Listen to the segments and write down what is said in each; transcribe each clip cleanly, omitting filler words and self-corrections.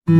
Hi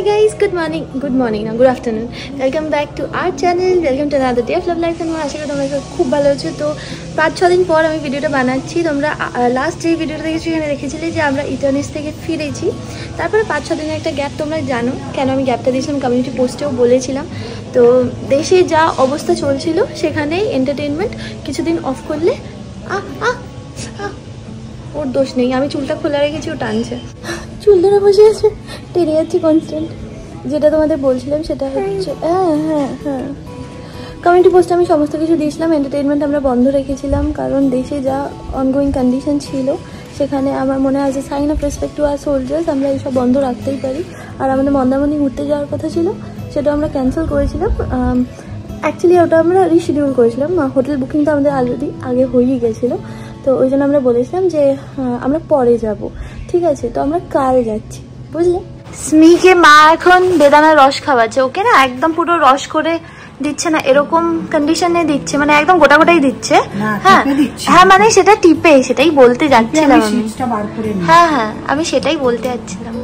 guys, good morning না good afternoon. Welcome back to our channel. Welcome to another day of love life and আশা করি তোমরা খুব ভালো আছো। তো 5-6 দিন পর আমি ভিডিওটা বানাচ্ছি। তোমরা লাস্ট যে ভিডিওটা দেখেছি এখানে দেখেছিলে যে আমরা ইটার্নিস থেকে ফিরেছি। তারপরে 5-6 দিনের একটা গ্যাপ, তোমরা জানো কেন আমি গ্যাপটা দিয়েছিলাম, কমিউনিটি পোস্টেও বলেছিলাম। তো দেশে যা অবস্থা চলছিল সেখানেই এন্টারটেনমেন্ট কিছুদিন অফ করলে ওর দোষ নেই, আমি চুলটা খোলা রেখেছি, ও টানছে, চুল ধরে বসে আছে, টেনে যাচ্ছে কনস্ট্যান্ট। যেটা তোমাদের বলছিলাম সেটা হচ্ছে হ্যাঁ কমিউনিটি পোস্টে আমি সমস্ত কিছু দিয়েছিলাম। এন্টারটেনমেন্ট আমরা বন্ধ রেখেছিলাম কারণ দেশে যা অনগোয়িং কন্ডিশন ছিল সেখানে আমার মনে হয় যে sign of respect to our soldiers আমরা এইসব বন্ধ রাখতেই পারি। আর আমাদের মন্দারমণি ঘুরতে যাওয়ার কথা ছিল, সেটা আমরা ক্যান্সেল করেছিলাম। অ্যাকচুয়ালি ওটা আমরা রিশিডিউল করেছিলাম, হোটেল বুকিং তো আমাদের অলরেডি আগে হয়েই গেছিলো। তো ওই জন্য আমরা বলেছিলাম যে আমরা পরে যাব, ঠিক আছে। তো আমরা কাল যাচ্ছি, বুঝলে। স্মিকে মা এখন বেদানার রস খাওয়াচ্ছে, ওকে না একদম পুরো রস করে দিচ্ছে না, এরকম কন্ডিশনে দিচ্ছে, মানে একদম গোটা গোটাই দিচ্ছে। হ্যাঁ মানে সেটা টিপে, সেটাই বলতে যাচ্ছিলাম আমি। হ্যাঁ আমি সেটাই বলতে যাচ্ছিলাম।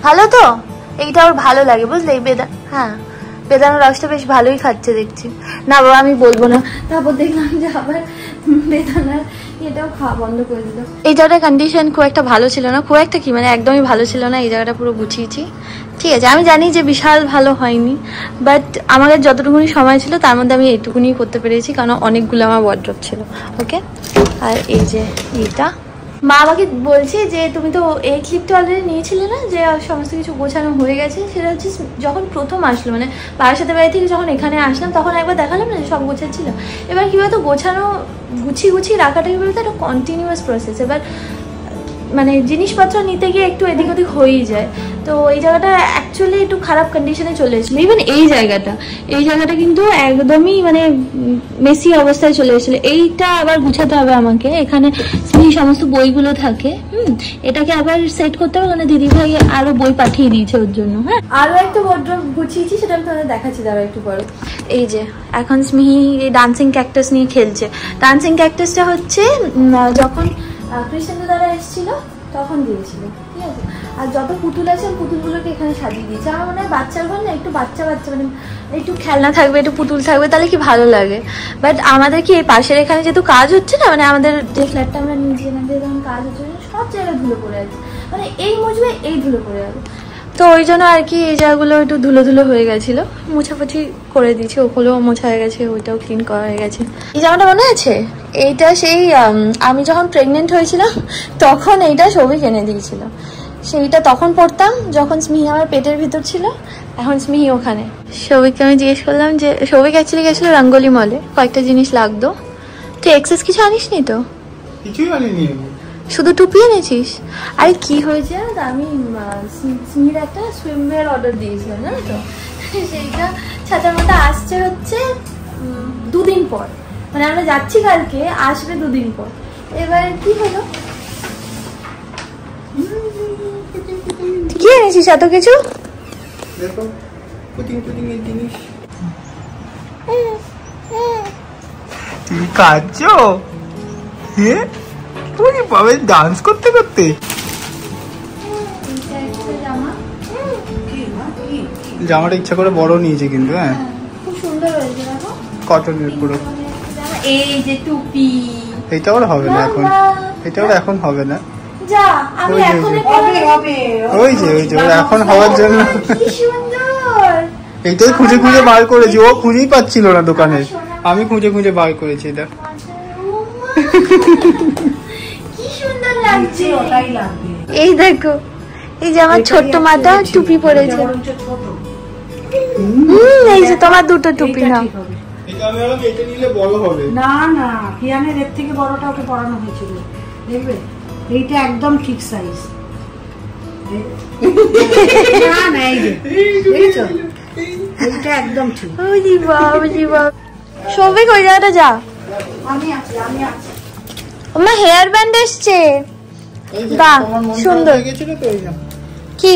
ভালো তো, এইটা ওর ভালো লাগে, বুঝলে। বেদানার রসটা বেশ ভালোই খাচ্ছে দেখছি। না বাবা আমি বলবো না। তারপর দেখলাম যে আবার বেদানার এটাও খাওয়া বন্ধ করে দিল। এই জায়গাটার কন্ডিশন খুব একটা ভালো ছিল না, খুব একটা কি মানে একদমই ভালো ছিল না। এই জায়গাটা পুরো গুছিয়েছি, ঠিক আছে। আমি জানি যে বিশাল ভালো হয়নি, বাট আমাদের যতটুকুনি সময় ছিল তার মধ্যে আমি এইটুকুনি করতে পেরেছি, কারণ অনেকগুলো আমার ওয়ার্ড্রপ ছিল, ওকে। আর এই যে এইটা মা আমাকে বলছে যে তুমি তো এই ক্লিপটা অলরেডি নিয়েছিলে না, যে সমস্ত কিছু গোছানো হয়ে গেছে। সেটা হচ্ছে যখন প্রথম আসলো, মানে বারাসাতে বাড়ি থেকে যখন এখানে আসলাম তখন একবার দেখালাম না সব গোছাচ্ছিল। এবার কী বলতো, গোছানো গুছিয়ে রাখাটাই বলতো একটা কন্টিনিউয়াস প্রসেস। এবার মানে জিনিসপত্র নিতে গিয়ে একটু এদিক ওদিক হয়েই যায়। তো এই জায়গাটা অ্যাকচুয়ালি একটু খারাপ কন্ডিশনে চলে এসেছিলো। ইভেন এই জায়গাটা কিন্তু একদমই মানে মেসি অবস্থায় চলে এসেছিলো। এইটা আবার গুছাতে হবে আমাকে, এখানে সমস্ত বইগুলো থাকে, এটাকে আবার সেট করতে হবে, মানে দিদিভাই আরো বই পাঠিয়ে দিয়েছে ওর জন্য। হ্যাঁ, আরো একটা ওয়ার্ড্রপ গুছিয়েছি, সেটা আমি তোমাদের দেখাচ্ছি, দাঁড়াও একটু পরে। এই যে এখন স্মিহি এই ডান্সিং ক্যাকটাস নিয়ে খেলছে। ডান্সিং ক্যাকটাসটা হচ্ছে যখন কৃষ্ণেন্দু দাদা এসেছিল তখন দিয়েছিল, ঠিক আছে। আর যত পুতুল আছে পুতুলগুলোকে এখানে সাজিয়ে দিয়েছে। আমার মনে হয় বাচ্চার ঘর না একটু বাচ্চা মানে একটু খেলনা থাকবে, একটু পুতুল থাকবে, তাহলে কি ভালো লাগে। বাট আমাদের কি এই পাশের এখানে যেহেতু কাজ হচ্ছে না, মানে আমাদের যে ফ্ল্যাটটা আমরা নিচে যখন কাজ হচ্ছে সব জায়গায় ধুলো পড়ে আছে, মানে এই মুছবে এই ধুলো পড়ে যাবে। তো ওই জন্য আর কি এই জায়গাগুলো একটু ধুলো হয়ে গেছিলো, মোছাপুছি করে দিয়েছি, ওগুলোও মোছা হয়ে গেছে, ওইটাও ক্লিন করা হয়ে গেছে। এই জামাটা মনে আছে, এইটা সেই আমি যখন প্রেগনেন্ট হয়েছিলাম তখন এইটা সৌভিক এনে দিয়েছিল। সেইটা তখন পরতাম যখন স্মিহি আমার পেটের ভিতর ছিল, এখন স্মিহি ওখানে। সৌভিককে আমি জিজ্ঞেস করলাম যে, সৌভিক অ্যাকচুয়ালি গেছিল রঙ্গোলি মলে, কয়েকটা জিনিস লাগতো। তুই এক্সেস কিছু আনিস নি তো? কিছুই আনিনি, শুধু টুপি এনেছিস। আরে কি হয়েছে আমি স্মিহির একটা সুইমওয়্যার অর্ডার দিয়েছিলাম, জানো তো। সেইটা ছাতার মতো আসছে হচ্ছে 2 দিন পর, মানে আমরা যাচ্ছি কালকে, আসবে 2 দিন পর। এবার কি হলো, কি এনেছিস এত কিছু? দেখো পুটিং এর জিনিস। তুমি কাঁদছো? হ্যাঁ, তুমি পাবে ডান্স করতে করতে। জামাটা ইচ্ছা করে বড় নিয়েছে কিন্তু, হ্যাঁ খুব সুন্দর হয়েছে, দেখো কটনের পুরো। এই যে টুপি, এটা ওর হবে না এখন, এটা ওর এখন হবে না। যা আমি এখন হবে, ওই যে ওর এখন হওয়ার জন্য। কি সুন্দর, এইটাই খুঁজে বার করেছি, ও খুঁজেই পাচ্ছিল না দোকানে, আমি খুঁজে বার করেছি এটা। কি সুন্দর লাগছে, ওটাই লাগবে। এই দেখো এই যে আমার ছোট্ট মাটা টুপি পরেছে। এই যে তোমার দুটো টুপি না। না না কিয়ানের এর থেকে বড়টা ওকে পরানো হয়েছিল, দেখবে এইটা একদম ঠিক সাইজ। না না এই যে দেখেছো, এইটা একদম ঠিক। ওরে বাবা রে বাবা, সৌভিক ওই জায়গাটা যা। আমি আছি আমি আছি। আমার হেয়ার ব্যান্ড এসছে, বাহ সুন্দর। কি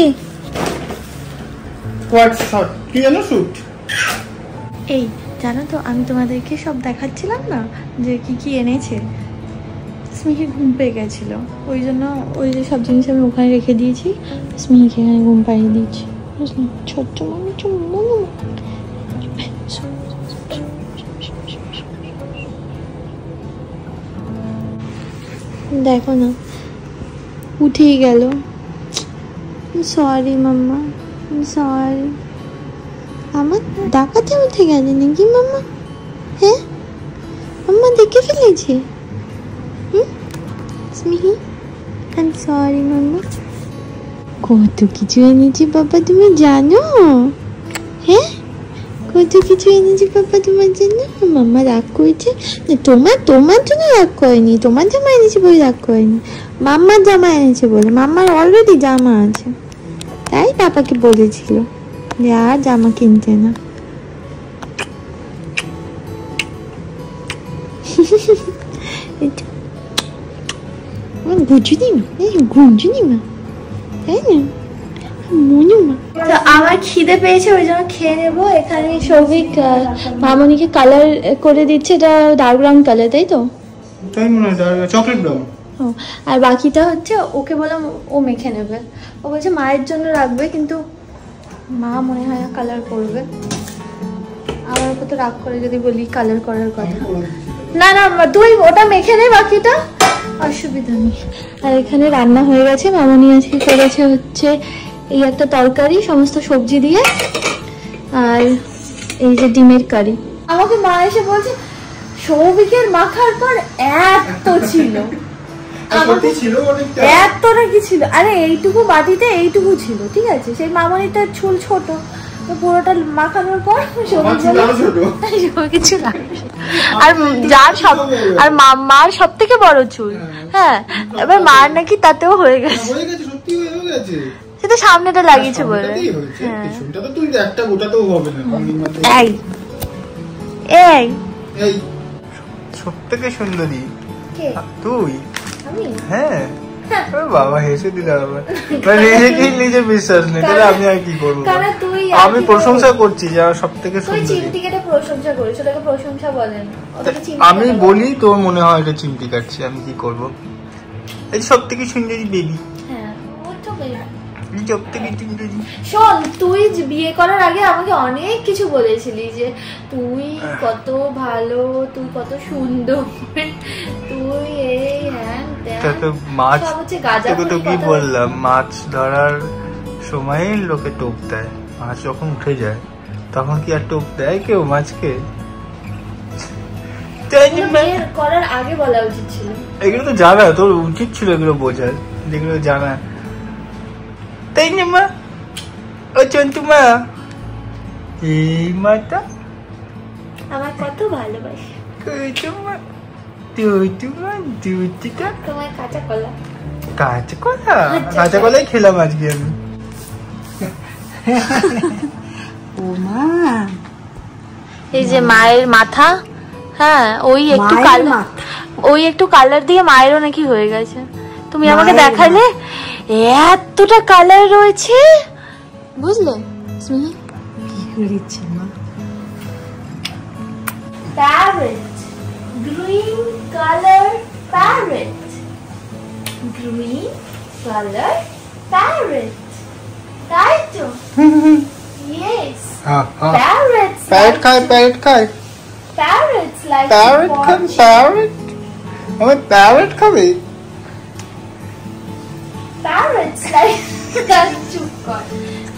এই জানো তো, আমি তোমাদেরকে সব দেখাচ্ছিলাম না যে কি কি এনেছে। স্মিহি ঘুম পেয়ে গেছিল, ওই জন্য ওই যে সব জিনিস আমি ওখানে রেখে দিয়েছি, স্মিহিকে এখানে ঘুম পাড়িয়ে দিয়েছি, বুঝলি? ছোট্ট মানে দেখো না উঠেই গেল। সরি মাম্মা, সরি। আমার ডাকাতে উঠে গেলে নাকি মাম্মা? হ্যাঁ মাম্মা দেখে ফেলেছে। স্মিহি আই এম সরি মাম্মা। কত কিছু এনেছি বাবা তুমি জানো? হ্যাঁ কত কিছু এনেছি বাবা তোমার জন্য। মাম্মা রাগ করেছে? তোমার জন্য রাগ করেনি, তোমার জামা এনেছি বলে রাগ করেনি, মাম্মার জামা এনেছে বলে। মাম্মার অলরেডি জামা আছে, তাই পাপাকে বলেছিল যে আর জামা কিনতে না। আমার খিদে পেয়েছে, ওই জন্য খেয়ে নেবো। এখানে সৌভিক মামনিকে কালার করে দিচ্ছে, এটা ডার্ক ব্রাউন কালার, তাই তো? তাই মনে হয় চকলেট ব্রাউন। আর বাকিটা হচ্ছে ওকে বললাম ও মেখে নেবে। ও বলছে মায়ের জন্য রাখবে, কিন্তু মা মনে হয় কালার করবে। আমার উপর তো রাগ করে যদি বলি কালার করার কথা। না না তুই ওটা মেখে নে, বাকিটা অসুবিধা নেই। আর এখানে রান্না হয়ে গেছে, মামনি আজকে করেছে হচ্ছে এই একটা তরকারি সমস্ত সবজি দিয়ে, আর এই যে ডিমের কারি। আমাকে মা এসে বলছে সৌভিকের মাখার পর এত ছিল, এতটা কি ছিল? আরে এইটুকু বাটিতে এইটুকু ছিল, ঠিক আছে? সেই মামনিটার চুল ছোট, পুরোটা মাখানোর পর কিছু আর যার সব, আর মার সব থেকে বড় চুল। হ্যাঁ এবার মার নাকি তাতেও হয়ে গেছে, সেটা সামনেটা লাগিয়েছে বলে। এই সব থেকে সুন্দরী তুই। হ্যাঁ বাবা হেসে দিলে নিজের বিশ্বাস নেই, তাহলে আমি আর কি করবো? আমি প্রশংসা করছি যারা সব থেকে সুন্দরী। প্রশংসা করিস, ওটাকে প্রশংসা বলেন। আমি বলি তোর মনে হয় এটা চিমটি কাটছে, আমি কি করবো? এই সব থেকে সুন্দরী বেবি। শোন, তুই বিয়ে করার আগে আমাকে অনেক কিছু বলেছিলি যে তুই কত ভালো, তুই কত সুন্দর, তুই এই হ্যাঁ মাছ। তোকে তো কি বললাম, মাছ ধরার সময় লোকে টোপ দেয়, মাছ যখন উঠে যায় তখন কি আর টোপ দেয় কেউ মাছকে? করার আগে বলা উচিত ছিল। এগুলো তো জানা, তোর উচিত ছিল এগুলো বোঝার, যেগুলো জানা। তাই না মা? ও চন্তু মা, এই মাটা আমার কত ভালোবাসে। তোমার কাঁচা কলা, কাঁচা কলা, কাঁচা কলাই খেলাম আজকে আমি। ও মা, এই যে মায়ের মাথা। হ্যাঁ ওই একটু কালার দিয়ে মায়েরও নাকি হয়ে গেছে। তুমি আমাকে দেখালে এতটা কালার রয়েছে, বুঝলে? কি করেছে মা? Parrot, green colour parrot, green colour parrot, তাই তো? ইয়েস, প্যারেটস। প্যারেট খায়, প্যারেট খায়, প্যারেটস লাইক প্যারেট খায়, প্যারেট। আমি প্যারেট খাবে? Parrots like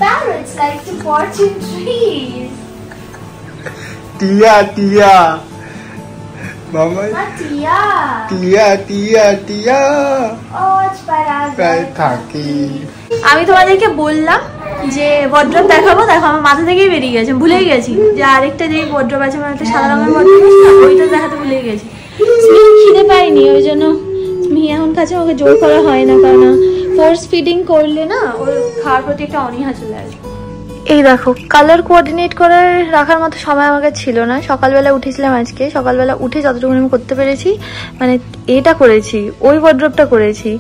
parrots like to perch in trees. টিয়া টিয়া মামা, টিয়া টিয়া টিয়া টিয়া ওজ পারাগায় থাকি। আমি তোমাদেরকে বললাম যে ওয়ার্ড্রপ দেখাবো, দেখো আমার মাথা থেকেই বেরিয়ে গেছে, ভুলেই গেছি যে আরেকটা যে ওয়ার্ড্রপ আছে, মানে একটা সাদা রঙের ওয়ার্ড্রপ আছে না, ওইটা দেখাতে ভুলেই গেছি। স্মিহি খিদে পাইনি, ওই জন্য স্মিহি এখন খাচ্ছে, ওকে জোর করা হয় না, কারণ ফোর্স ফিডিং করলে না ওর খাওয়ার প্রতি একটা অনীহা চলে আসবে। এই দেখো কালার কোঅর্ডিনেট করার রাখার মতো সময় আমার কাছে ছিল না। সকালবেলা উঠেছিলাম, আজকে সকালবেলা উঠে যতটুকু আমি করতে পেরেছি, মানে এটা করেছি, ওই ওয়ার্ড্রপটা করেছি,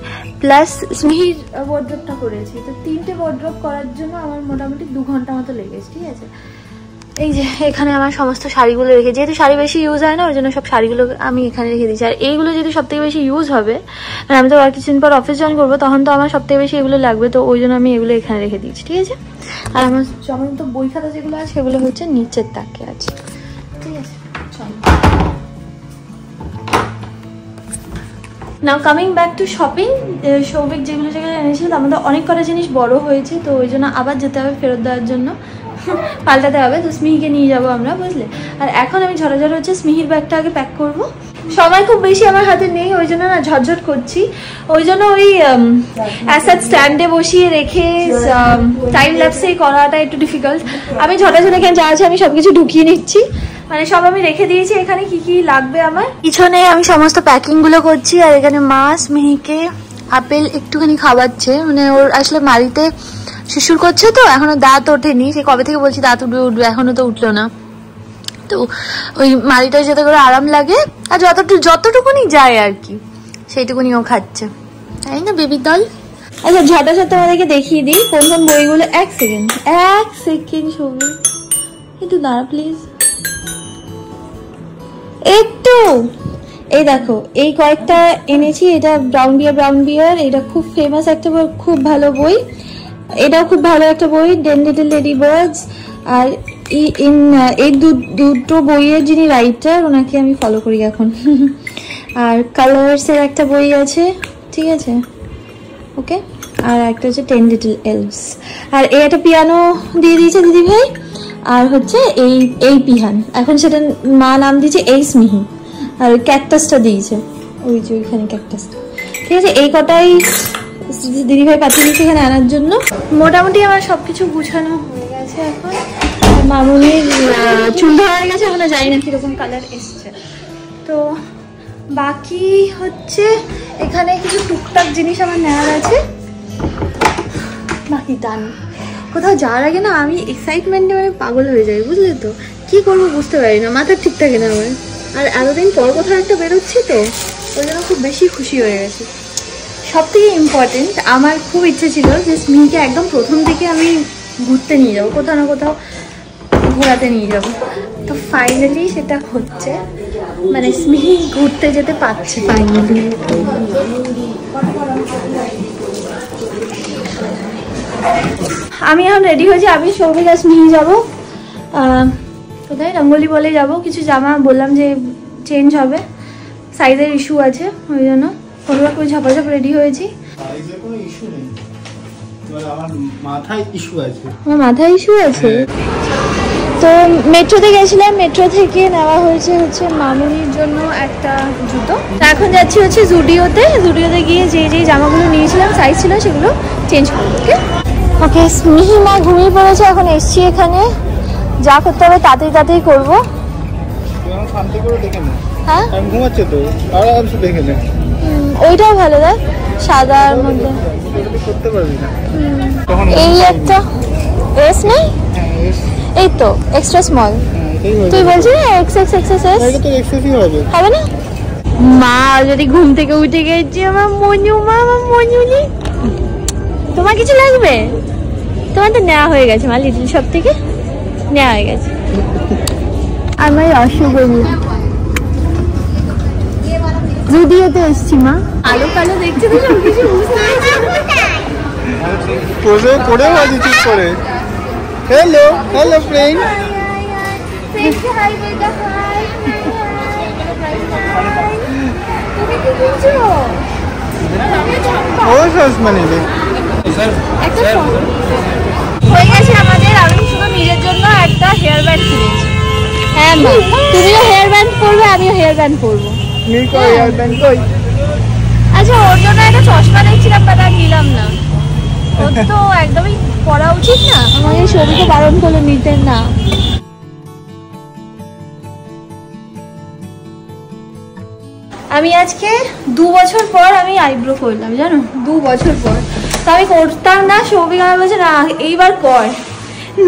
প্লাস স্মিহির ওয়ার্ড্রপটা করেছি। তো 3টে ওয়ার্ড্রপ করার জন্য আমার মোটামুটি 2 ঘন্টা মতো লেগেছে, ঠিক আছে। এই যে এখানে আমার সমস্ত শাড়িগুলো রেখে, যেহেতু শাড়ি বেশি ইউজ হয় না, ওই জন্য সব শাড়িগুলো আমি এখানে রেখে দিচ্ছি। আর এইগুলো যদি সব থেকে বেশি ইউজ হবে, মানে আমি তো আর কিছুদিন পর অফিস জয়েন করবো, তখন তো আমার সব থেকে বেশি এগুলো লাগবে, তো ওই জন্য আমি এগুলো এখানে রেখে দিচ্ছি, ঠিক আছে। আর আমার সমস্ত বই খাতা যেগুলো আছে সেগুলো হচ্ছে নিচের তাকে আছে, ঠিক আছে। চলো, নাও coming back to shopping. Souvik যেগুলো যেগুলো এনেছিল তার মধ্যে অনেক কটা জিনিস বড় হয়েছে, তো ওই জন্য আবার যেতে হবে ফেরত দেওয়ার জন্য, পাল্টাতে হবে। তো স্মিহিকে নিয়ে যাবো আমরা, বুঝলে। আর এখন আমি ঝরাঝর হচ্ছে স্মিহির ব্যাগটা আগে প্যাক করব। সময় খুব বেশি আমার হাতে নেই, ওই জন্য না ঝটঝট করছি, ওই জন্য ওই অ্যাসাদ স্ট্যান্ডে বসিয়ে রেখে টাইম ল্যাপসে করাটা একটু ডিফিকাল্ট। আমি ঝটাঝট এখানে যা আছে আমি সবকিছু ঢুকিয়ে নিচ্ছি, মানে সব আমি রেখে দিয়েছি এখানে কি কি লাগবে আমার। পিছনে আমি সমস্ত প্যাকিং গুলো করছি, আর এখানে মা স্মিহিকে আপেল একটুখানি খাওয়াচ্ছে, মানে ওর আসলে মাড়িতে শিশুর করছে, তো এখনো দাঁত ওঠেনি, সে কবে থেকে বলছি দাঁত উঠবে উঠবে, এখনো তো উঠলো না। তো ওই মাড়িটা যাতে করে আরাম লাগে, আর যতটুকুনি যায় আর কি সেইটুকুনি ও খাচ্ছে, তাই না বেবির দল। আচ্ছা ঝটাঝট তোমাদেরকে দেখিয়ে দিই কোন কোন বইগুলো। এক সেকেন্ড ছবি একটু দাঁড়া প্লিজ, একটু। এই দেখো এই কয়েকটা এনেছি, এটা ব্রাউন বিয়ার, এটা খুব ফেমাস একটা বই, খুব ভালো বই। এটাও খুব ভালো একটা বই, ডেন লিটল লেডি বার্ডস। আর এই দুটো বইয়ের যিনি রাইটার, ওনাকে আমি ফলো করি এখন। আর কালার্স এর একটা বই আছে, ঠিক আছে, ওকে। আর একটা হচ্ছে 10 লিটল এলভস। আর এই একটা পিয়ানো দিয়ে দিয়েছে দিদি ভাই, আর হচ্ছে এই পিহান, এখন সেটা মা নাম দিয়েছে এই স্মিহি। আর ক্যাকটাসটা দিয়েছে, ওই যে ওইখানে ক্যাকটাসটা, ঠিক আছে। এই কটাই দিদি ভাই পাঠিয়ে দিয়েছে এখানে আনার জন্য। মোটামুটি আমার সবকিছু গুছানো হয়ে গেছে। এখন মামুনির চুল ধরা হয়ে গেছে, এখনো জানি না কিরকম কালার এসছে। তো বাকি হচ্ছে এখানে কিছু টুকটাক জিনিস আমার নেওয়ার আছে, বাকি ডান। কোথাও যাওয়ার আগে না আমি এক্সাইটমেন্টে মানে পাগল হয়ে যাই, বুঝলে তো, কি করবো বুঝতে পারি না, মাথা ঠিক থাকে না আমার। আর এতদিন পর কোথাও একটা বেরোচ্ছি তো, ওই জন্য খুব বেশি খুশি হয়ে গেছি। সব থেকে ইম্পর্টেন্ট, আমার খুব ইচ্ছে ছিল যে স্মিহিকে একদম প্রথম থেকে আমি ঘুরতে নিয়ে যাবো, কোথাও না কোথাও ঘোরাতে নিয়ে যাবো। তো ফাইনালি সেটা হচ্ছে, মানে স্মিহি ঘুরতে যেতে পারছে ফাইনালি। আমি এখন রেডি হয়েছি, আমি সৌভিক আর স্মিহি যাবো কোথায়, রঙ্গোলি বলে যাবো। কিছু জামা বললাম যে চেঞ্জ হবে, সাইজের ইস্যু আছে, ওই জন্য কোনোভাবে খুব ঝাপাঝাপ রেডি হয়েছি। আমার মাথায় ইস্যু আছে। তো মেট্রোতে গেছিলাম, মেট্রো থেকে নেওয়া হচ্ছে মামুনির জন্য একটা জুতো। এখন যাচ্ছি হচ্ছে জুডিওতে গিয়ে যে জামাগুলো নিয়েছিলাম সাইজ ছিল সেগুলো চেঞ্জ করবো। ওকে স্মিহি মা ঘুমিয়ে পড়েছে, এখন এসছি এখানে, যা করতে হবে তাড়াতাড়ি করবো। হ্যাঁ ওইটাও ভালো, দেখ সাদার মধ্যে। এই একটা এস নেই, এই তো এক্সট্রা স্মল, তুই বলছিস না XXXS হবে না। মা যদি ঘুম থেকে উঠে গেছি, আমার মনুলি, তোমার কিছু লাগবে? তোমার তো নেওয়া হয়ে গেছে মা, লিটল শপ থেকে নেওয়া হয়ে গেছে। আমার অসুবিধা জুডিওতে এসছি মা, আলো কালো দেখতে তো সব কিছু বুঝতে পারছি না। হ্যালো ফ্রেন্ড, হয়ে গেছে আমাদের। আমি শুধু নিজের জন্য একটা হেয়ার ব্যান্ড কিনেছি। হ্যাঁ মা, তুমিও হেয়ার ব্যান্ড পরবে, আমিও হেয়ার ব্যান্ড পরবো। আচ্ছা ওর জন্য একটা চশমা দেখছিলাম, বাট আর নিলাম না। ওর তো একদমই পড়া উচিত না, আমাকে ছবিকে বারণ করলো নিতেন না। আমি আজকে 2 বছর পর আমি আইব্রো করলাম, জানো, 2 বছর পর। তো আমি করতাম না, সৌভিক আমার বলছে না এইবার কর,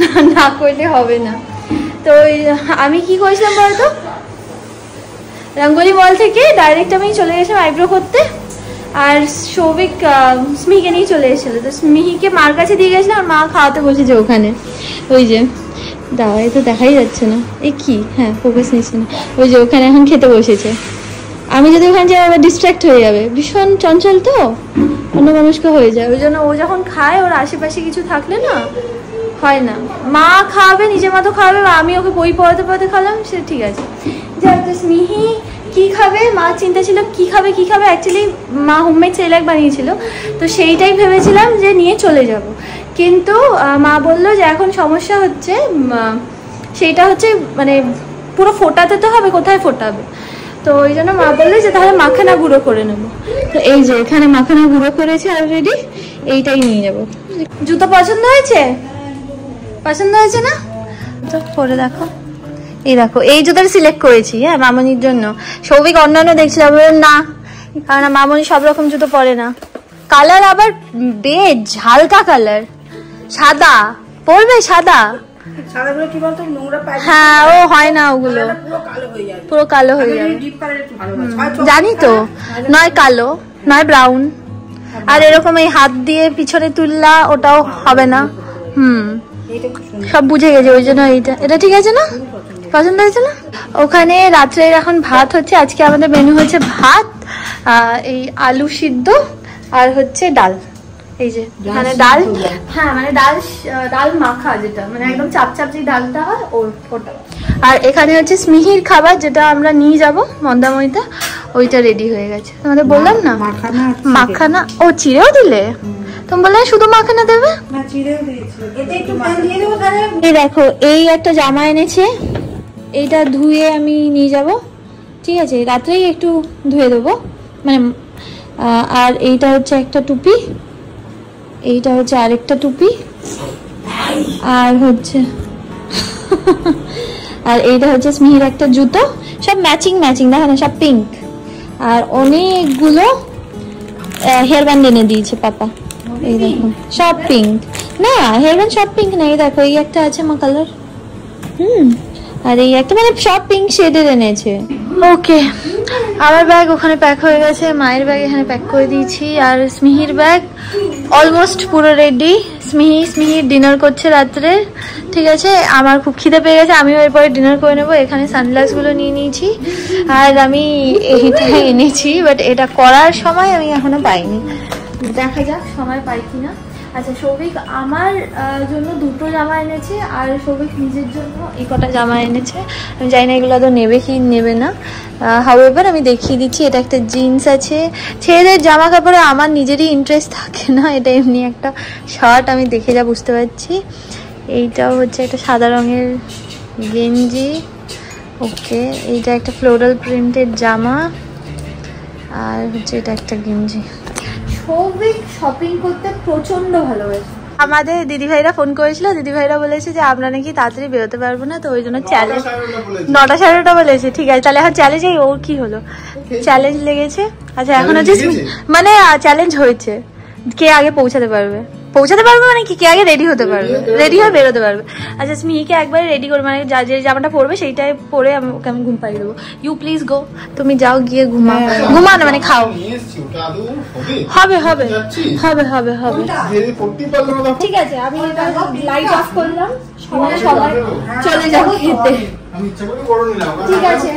না না করলে হবে না। তো আমি কি করেছিলাম বলতো, রঙ্গোলি মল থেকে ডাইরেক্ট আমি চলে গেছিলাম আইব্রো করতে, আর সৌভিক স্মিহিকে নিয়ে চলে এসেছিল। তো স্মিহিকে মার কাছে দিয়ে গেছিলাম, আর মা খাওয়াতে বসেছে ওখানে। ওই যে দাওয়াই তো দেখাই যাচ্ছে না, এই কি, হ্যাঁ ফোকাস নিচ্ছে না, ওই যে ওখানে এখন খেতে বসেছে। আমি যদি ওখানে যাই আবার ডিস্ট্র্যাক্ট হয়ে যাবে, ভীষণ চঞ্চল তো, অন্য মানুষকে হয়ে যায়। ওই জন্য ও যখন খায় ওর আশেপাশে কিছু থাকলে না হয় না। মা খাওয়াবে, নিজের মতো খাওয়াবে, আমি ওকে বই পড়াতে পড়াতে খাওয়ালাম, সে ঠিক আছে। যাক, তো স্মিহি কী খাবে, মা চিন্তা ছিল কী খাবে কী খাবে। অ্যাকচুয়ালি মা হোমমেড সেরেলাক বানিয়েছিল, তো সেইটাই ভেবেছিলাম যে নিয়ে চলে যাব। কিন্তু মা বললো যে এখন সমস্যা হচ্ছে, সেইটা হচ্ছে মানে পুরো ফোটাতে তো হবে, কোথায় ফোটাবে। তো ওই জন্য মা বললো যে তাহলে মাখানা গুঁড়ো করে নেবো। তো এই যে এখানে মাখানা গুঁড়ো করেছে অলরেডি, এইটাই নিয়ে যাবো। জুতো পছন্দ হয়েছে? পছন্দ হয়েছে না? তো পরে দেখো, এই দেখো এই জুতোটা সিলেক্ট করেছি, হ্যাঁ মামনির জন্য। সৌভিক অন্যান্য দেখছিলাম, না কারণ মামনি সব রকম জুতো পরে না। কালার আবার বেজ, হালকা কালার, সাদা পরবে, সাদা। হ্যাঁ ও হয় না, ওগুলো পুরো কালো হয়ে যাবে, জানি তো, নয় কালো নয় ব্রাউন। আর এরকম এই হাত দিয়ে পিছনে তুললা, ওটাও হবে না। সব বুঝে গেছে, ওই জন্য এটা ঠিক আছে না? পছন্দ হয়েছে না? ওখানে রাত্রে এখন ভাত হচ্ছে, আজকে আমাদের মেনু হচ্ছে ভাত, এই আলু সিদ্ধ আর হচ্ছে ডাল। এই যে মানে ডাল, হ্যাঁ মানে ডাল মাখা, যেটা মানে একদম চাপ চাপ যে ডালটা হয় ওটা। আর এখানে হচ্ছে স্মিহির খাবার, যেটা আমরা নিয়ে যাব মন্দারমণিতে, ওইটা রেডি হয়ে গেছে। তোমাদের বললাম না মাখানা, ও চিড়েও দিলে? তুমি বললে শুধু মাখানা দেবে? এই দেখো এই একটা জামা এনেছে, এইটা ধুয়ে আমি নিয়ে যাব, ঠিক আছে, রাত্রেই একটু ধুয়ে দেবো মানে। আর এইটা হচ্ছে একটা টুপি, এইটা হচ্ছে আরেকটা টুপি, আর হচ্ছে আর এইটা হচ্ছে স্মিহির একটা জুতো, সব ম্যাচিং ম্যাচিং, দেখো না, সব পিঙ্ক। আর অনেকগুলো হেয়ার ব্যান্ড এনে দিয়েছে পাপা, এই দেখো সব পিঙ্ক। না হেয়ার ব্যান্ড সব পিঙ্ক না, এই দেখো এই একটা আছে মা কালার, আর এই একটা মানে সব পিঙ্ক শেডের এনেছে। ওকে, আমার ব্যাগ ওখানে প্যাক হয়ে গেছে, মায়ের ব্যাগ এখানে প্যাক করে দিয়েছি, আর স্মিহির ব্যাগ অলমোস্ট পুরো রেডি। স্মিহির ডিনার করছে রাত্রে, ঠিক আছে। আমার খুব খিদে পেয়ে গেছে, আমিও এরপরে ডিনার করে নেবো। এখানে সানগ্লাসগুলো নিয়ে নিয়েছি, আর আমি এইটা এনেছি, বাট এটা করার সময় আমি এখনো পাইনি, দেখা যাক সময় পাই কিনা। আচ্ছা, সৌভিক আমার জন্য 2টো জামা এনেছে, আর সৌভিক নিজের জন্য এই কটা জামা এনেছে। আমি জানি না এগুলো তো নেবে কি নেবে না, হাউএভার আমি দেখিয়ে দিচ্ছি। এটা একটা জিন্স আছে, ছেলেদের জামা কাপড়ে আমার নিজেরই ইন্টারেস্ট থাকে না, এটা এমনি একটা শার্ট, আমি দেখে যা বুঝতে পারছি। এইটাও হচ্ছে একটা সাদা রঙের গেঞ্জি, ওকে। এইটা একটা ফ্লোরাল প্রিন্টেড জামা, আর হচ্ছে এটা একটা গেঞ্জি। সৌভিক শপিং করতে প্রচন্ড ভালোবাসে। আমাদের দিদিভাইরা ফোন করেছিল, দিদিভাইরা বলেছে যে আমরা নাকি তাড়াতাড়ি বেরোতে পারবো না, তো ওই জন্য চ্যালেঞ্জ 9টা 9:30 বলেছে। ঠিক আছে, তাহলে এখন চ্যালেঞ্জ, এই ওর কি হলো, চ্যালেঞ্জ লেগেছে। আচ্ছা এখন হচ্ছে মানে চ্যালেঞ্জ হয়েছে কে আগে পৌঁছাতে পারবে মানে কি, কে আগে রেডি হতে পারবে, রেডি হয়ে বেরোতে পারবে। আচ্ছা স্মিহিকে একবারে রেডি করবে, মানে যে জামাটা পরবে সেইটাই পরে ওকে আমি ঘুম পাইয়ে দেবো। ইউ প্লিজ গো, তুমি যাও গিয়ে ঘুমাও না মানে খাও। হবে হবে হবে হবে হবে ঠিক আছে, আমি লাইট অফ করলাম, সবাই চলে যাবো খেতে, ঠিক আছে।